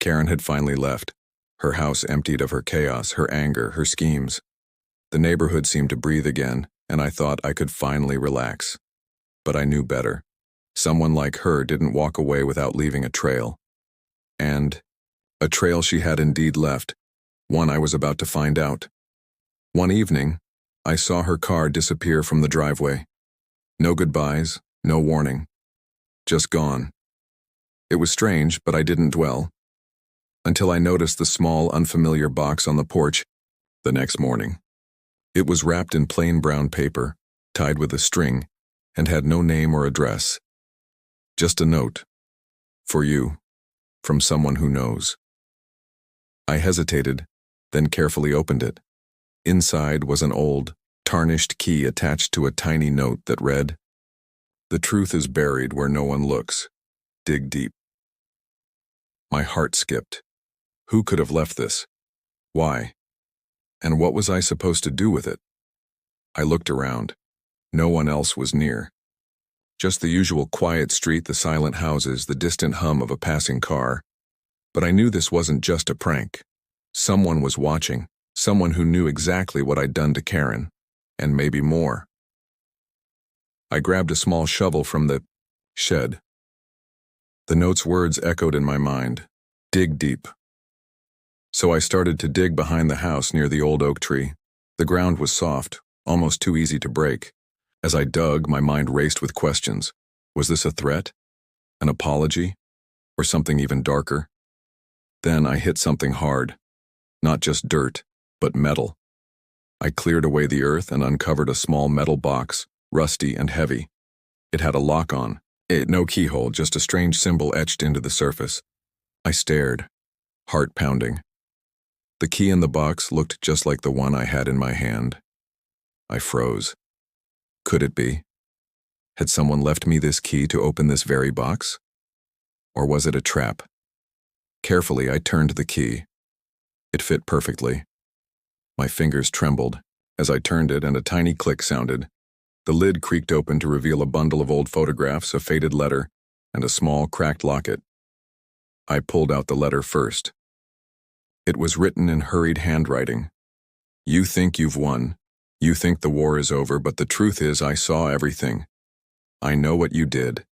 Karen had finally left, her house emptied of her chaos, her anger, her schemes. The neighborhood seemed to breathe again, and I thought I could finally relax. But I knew better. Someone like her didn't walk away without leaving a trail. And a trail she had indeed left, one I was about to find out. One evening, I saw her car disappear from the driveway. No goodbyes, no warning. Just gone. It was strange, but I didn't dwell. Until I noticed the small, unfamiliar box on the porch the next morning. It was wrapped in plain brown paper, tied with a string, and had no name or address. Just a note. For you, from someone who knows. I hesitated, then carefully opened it. Inside was an old, tarnished key attached to a tiny note that read, "The truth is buried where no one looks. Dig deep." My heart skipped. Who could have left this? Why? And what was I supposed to do with it? I looked around. No one else was near. Just the usual quiet street, the silent houses, the distant hum of a passing car. But I knew this wasn't just a prank. Someone was watching, someone who knew exactly what I'd done to Karen, and maybe more. I grabbed a small shovel from the shed. The note's words echoed in my mind, "Dig deep." So I started to dig behind the house near the old oak tree. The ground was soft, almost too easy to break. As I dug, my mind raced with questions. Was this a threat? An apology? Or something even darker? Then I hit something hard. Not just dirt, but metal. I cleared away the earth and uncovered a small metal box, rusty and heavy. It had a lock on. No keyhole, just a strange symbol etched into the surface. I stared, heart pounding. The key in the box looked just like the one I had in my hand. I froze. Could it be? Had someone left me this key to open this very box? Or was it a trap? Carefully, I turned the key. It fit perfectly. My fingers trembled as I turned it, and a tiny click sounded. The lid creaked open to reveal a bundle of old photographs, a faded letter, and a small, cracked locket. I pulled out the letter first. It was written in hurried handwriting. "You think you've won. You think the war is over, but the truth is I saw everything. I know what you did.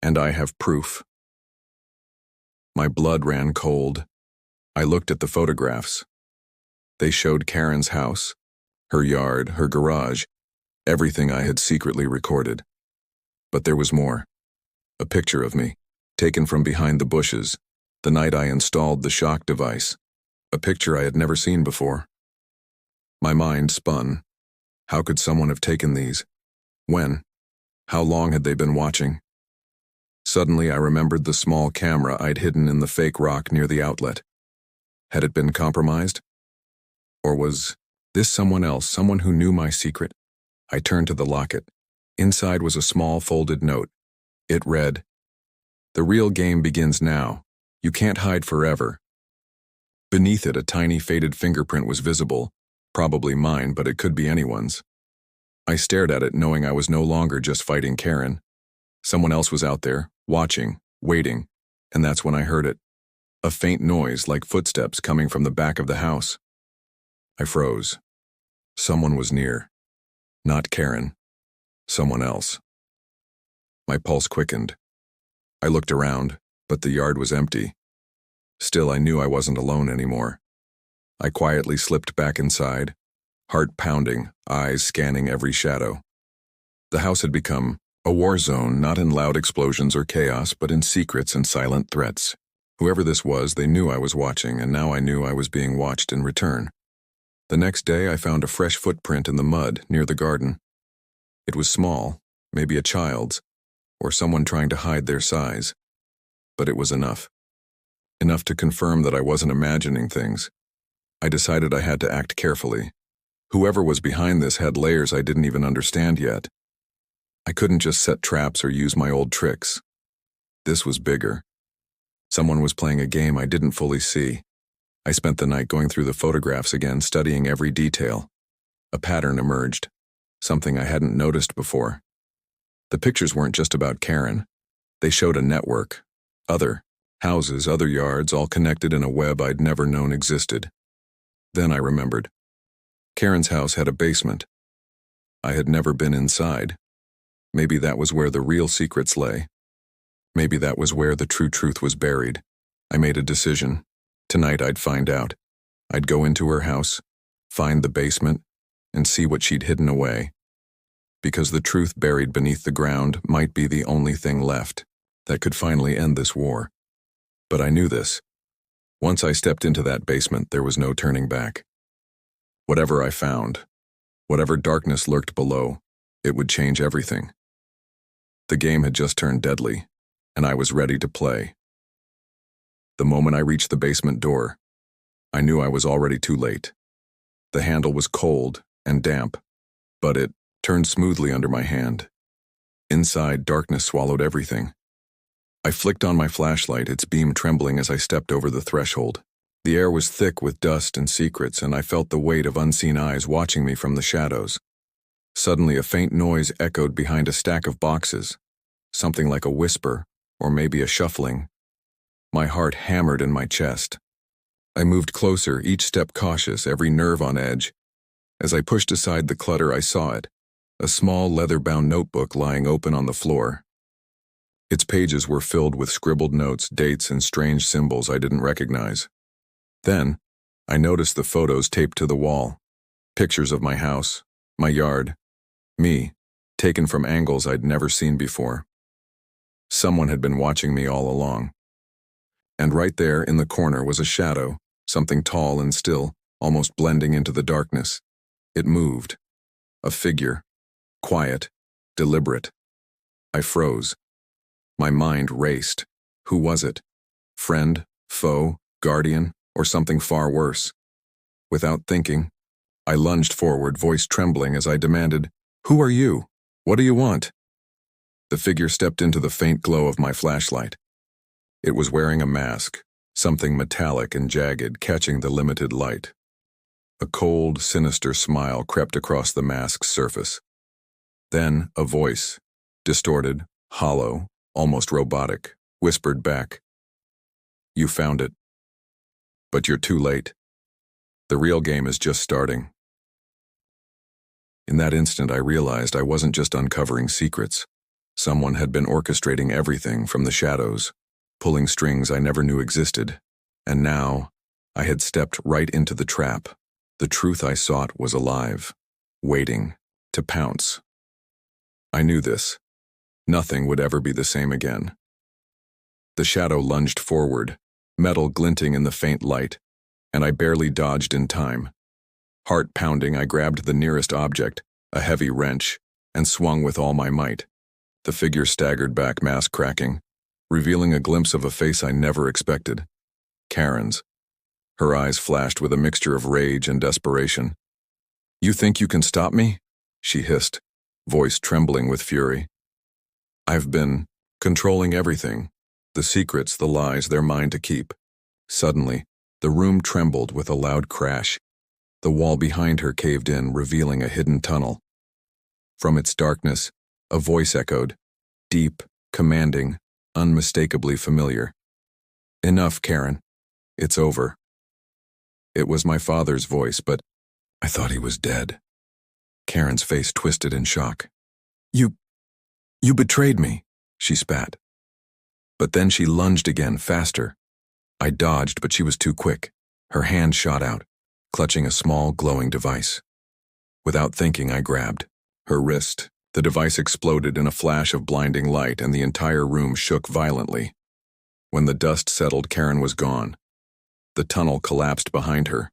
And I have proof." My blood ran cold. I looked at the photographs. They showed Karen's house, her yard, her garage, everything I had secretly recorded. But there was more. A picture of me, taken from behind the bushes, the night I installed the shock device. A picture I had never seen before. My mind spun. How could someone have taken these? When? How long had they been watching? Suddenly I remembered the small camera I'd hidden in the fake rock near the outlet. Had it been compromised? Or was this someone else, someone who knew my secret? I turned to the locket. Inside was a small folded note. It read, "The real game begins now. You can't hide forever." Beneath it, a tiny faded fingerprint was visible, probably mine, but it could be anyone's. I stared at it, knowing I was no longer just fighting Karen. Someone else was out there, watching, waiting, and that's when I heard it. A faint noise like footsteps coming from the back of the house. I froze. Someone was near. Not Karen. Someone else. My pulse quickened. I looked around, but the yard was empty. Still, I knew I wasn't alone anymore. I quietly slipped back inside, heart pounding, eyes scanning every shadow. The house had become a war zone, not in loud explosions or chaos, but in secrets and silent threats. Whoever this was, they knew I was watching, and now I knew I was being watched in return. The next day, I found a fresh footprint in the mud near the garden. It was small, maybe a child's, or someone trying to hide their size. But it was enough. Enough to confirm that I wasn't imagining things. I decided I had to act carefully. Whoever was behind this had layers I didn't even understand yet. I couldn't just set traps or use my old tricks. This was bigger. Someone was playing a game I didn't fully see. I spent the night going through the photographs again, studying every detail. A pattern emerged, something I hadn't noticed before. The pictures weren't just about Karen. They showed a network, other, Houses, other yards, all connected in a web I'd never known existed. Then I remembered. Karen's house had a basement. I had never been inside. Maybe that was where the real secrets lay. Maybe that was where the true truth was buried. I made a decision. Tonight I'd find out. I'd go into her house, find the basement, and see what she'd hidden away. Because the truth buried beneath the ground might be the only thing left that could finally end this war. But I knew this. Once I stepped into that basement, there was no turning back. Whatever I found, whatever darkness lurked below, it would change everything. The game had just turned deadly, and I was ready to play. The moment I reached the basement door, I knew I was already too late. The handle was cold and damp, but it turned smoothly under my hand. Inside, darkness swallowed everything. I flicked on my flashlight, its beam trembling as I stepped over the threshold. The air was thick with dust and secrets, and I felt the weight of unseen eyes watching me from the shadows. Suddenly, a faint noise echoed behind a stack of boxes, something like a whisper, or maybe a shuffling. My heart hammered in my chest. I moved closer, each step cautious, every nerve on edge. As I pushed aside the clutter, I saw it, a small leather-bound notebook lying open on the floor. Its pages were filled with scribbled notes, dates, and strange symbols I didn't recognize. Then, I noticed the photos taped to the wall. Pictures of my house, my yard, me, taken from angles I'd never seen before. Someone had been watching me all along. And right there in the corner was a shadow, something tall and still, almost blending into the darkness. It moved. A figure. Quiet. Deliberate. I froze. My mind raced. Who was it? Friend? Foe? Guardian? Or something far worse? Without thinking, I lunged forward, voice trembling as I demanded, "Who are you? What do you want?" The figure stepped into the faint glow of my flashlight. It was wearing a mask, something metallic and jagged, catching the limited light. A cold, sinister smile crept across the mask's surface. Then a voice, distorted, hollow, almost robotic, whispered back, "You found it. But you're too late. The real game is just starting." In that instant, I realized I wasn't just uncovering secrets. Someone had been orchestrating everything from the shadows, pulling strings I never knew existed. And now, I had stepped right into the trap. The truth I sought was alive, waiting to pounce. I knew this. Nothing would ever be the same again. The shadow lunged forward, metal glinting in the faint light, and I barely dodged in time. Heart pounding, I grabbed the nearest object, a heavy wrench, and swung with all my might. The figure staggered back, mask cracking, revealing a glimpse of a face I never expected. Karen's. Her eyes flashed with a mixture of rage and desperation. "You think you can stop me?" she hissed, voice trembling with fury. "I've been controlling everything. The secrets, the lies, they're mine to keep." Suddenly, the room trembled with a loud crash. The wall behind her caved in, revealing a hidden tunnel. From its darkness, a voice echoed, deep, commanding, unmistakably familiar. "Enough, Karen. It's over." It was my father's voice, but I thought he was dead. Karen's face twisted in shock. You betrayed me," she spat. But then she lunged again, faster. I dodged, but she was too quick. Her hand shot out, clutching a small, glowing device. Without thinking, I grabbed her wrist. The device exploded in a flash of blinding light, and the entire room shook violently. When the dust settled, Karen was gone. The tunnel collapsed behind her.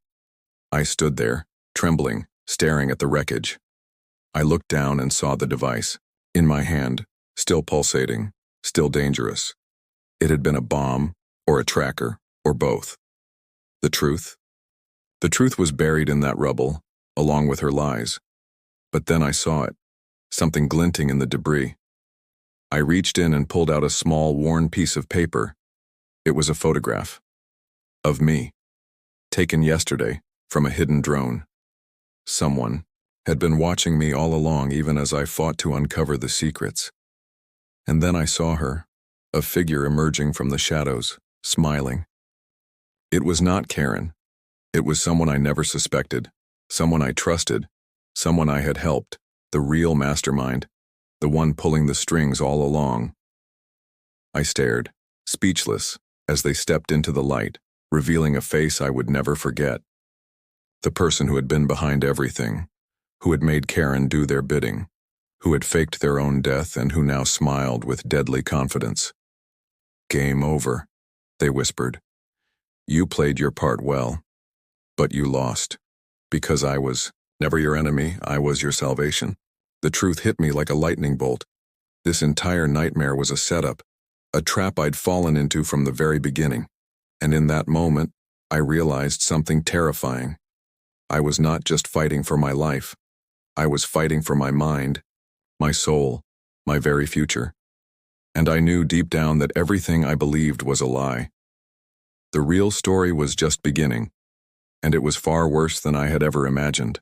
I stood there, trembling, staring at the wreckage. I looked down and saw the device, in my hand, still pulsating, still dangerous. It had been a bomb, or a tracker, or both. The truth? The truth was buried in that rubble, along with her lies. But then I saw it, something glinting in the debris. I reached in and pulled out a small, worn piece of paper. It was a photograph. Of me. Taken yesterday, from a hidden drone. Someone had been watching me all along, even as I fought to uncover the secrets. And then I saw her, a figure emerging from the shadows. smiling. It was not Karen. It was someone I never suspected, someone I trusted, someone I had helped, the real mastermind, the one pulling the strings all along. I stared, speechless, as they stepped into the light, revealing a face I would never forget. The person who had been behind everything, who had made Karen do their bidding, who had faked their own death and who now smiled with deadly confidence. "Game over," they whispered. "You played your part well, but you lost. Because I was never your enemy, I was your salvation." The truth hit me like a lightning bolt. This entire nightmare was a setup, a trap I'd fallen into from the very beginning. And in that moment, I realized something terrifying. I was not just fighting for my life. I was fighting for my mind, my soul, my very future. And I knew deep down that everything I believed was a lie. The real story was just beginning, and it was far worse than I had ever imagined.